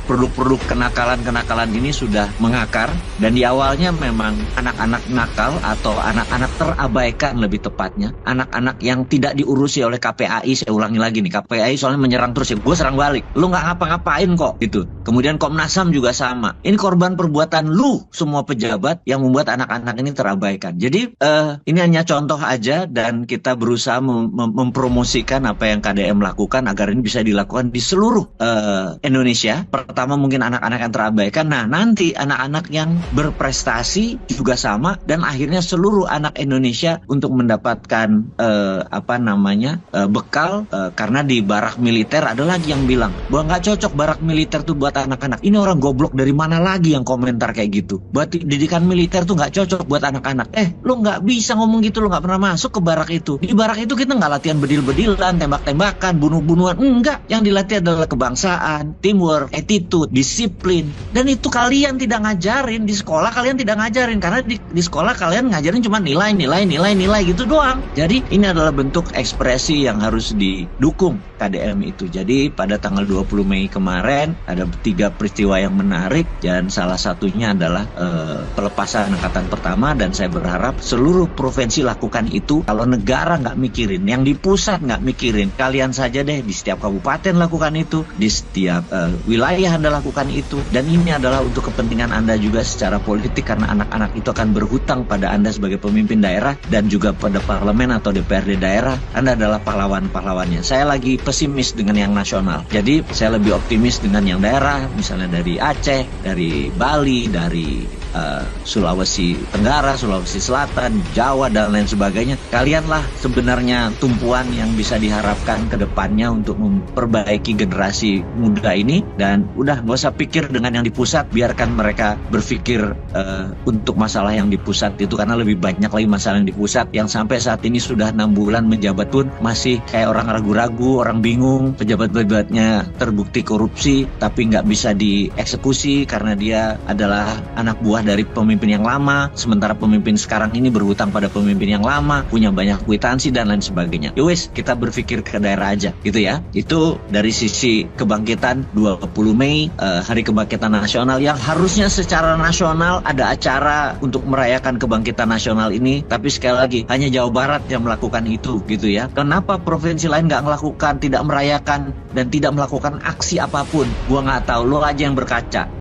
produk-produk kenakalan-kenakalan ini sudah mengakar, dan di awalnya memang anak-anak nakal atau anak-anak terabaikan, lebih tepatnya anak-anak yang tidak diurusi oleh KPAI. Saya ulangi lagi nih, KPAI soalnya menyerang terus, ya gue serang balik, lu nggak ngapa-ngapain kok gitu. Kemudian Komnas HAM juga sama, ini korban perbuatan lu semua pejabat yang membuat anak-anak ini terabaikan. Jadi ini hanya contoh aja, dan kita berusaha mempromosikan apa yang KDM lakukan agar ini bisa dilakukan di seluruh Indonesia. Pertama mungkin anak-anak yang terabaikan, nah nanti anak-anak yang berprestasi juga sama, dan akhirnya seluruh anak Indonesia untuk mendapatkan bekal, karena di barak militer ada lagi yang bilang bahwa nggak cocok barak militer tuh buat anak-anak. Ini orang goblok dari mana lagi yang komentar kayak gitu? Buat didikan militer tuh nggak cocok buat anak-anak. Lu nggak bisa ngomong gitu, lu nggak pernah masuk ke barak itu. Di barak itu kita nggak latihan bedil-bedilan, tembak-tembakan, bunuh-bunuhan, enggak. Yang dilatih adalah kebangsaan, teamwork, attitude, disiplin. Dan itu kalian tidak ngajarin di sekolah, kalian tidak ngajarin, karena di sekolah kalian ngajarin cuma nilai gitu doang. Jadi ini adalah bentuk ekspresi yang harus didukung KDM itu. Jadi pada tanggal 20 Mei kemarin ada 3 peristiwa yang menarik, dan salah satunya adalah pelepasan angkatan pertama, dan saya berharap seluruh provinsi lakukan itu. Kalau negara nggak mikirin, yang di pusat nggak mikirin, kalian saja deh di setiap kabupaten lakukan itu, di setiap wilayah Anda lakukan itu. Dan ini adalah untuk kepentingan Anda juga secara politik, karena anak-anak itu akan berhutang pada Anda sebagai pemimpin daerah, dan juga pada parlemen atau DPRD daerah. Anda adalah pahlawan-pahlawannya. Saya lagi pesimis dengan yang nasional, jadi saya lebih optimis dengan yang daerah, misalnya dari Aceh, dari Bali, dari Sulawesi Tenggara, Sulawesi Selatan, Jawa, dan lain sebagainya. Kalianlah sebenarnya tumpuan yang bisa diharapkan ke depannya untuk memperbaiki generasi muda ini. Dan udah gak usah pikir dengan yang di pusat, biarkan mereka berpikir untuk masalah yang di pusat itu, karena lebih banyak lagi masalah yang di pusat, yang sampai saat ini sudah 6 bulan menjabat pun masih kayak orang ragu-ragu, orang bingung. Pejabat-pejabatnya terbukti korupsi tapi nggak bisa dieksekusi karena dia adalah anak buah dari pemimpin yang lama, sementara pemimpin sekarang ini berhutang pada pemimpin yang lama, punya banyak kwitansi dan lain sebagainya. Yowes, kita berpikir ke daerah aja gitu ya. Itu dari sisi kebangkitan 20 Mei, Hari Kebangkitan Nasional, yang harusnya secara nasional ada acara untuk merayakan kebangkitan nasional ini, tapi sekali lagi hanya Jawa Barat yang melakukan itu gitu ya. Kenapa provinsi lain nggak melakukan, tidak merayakan, dan tidak melakukan aksi apapun? Gua nggak tahu, lo aja yang berkaca.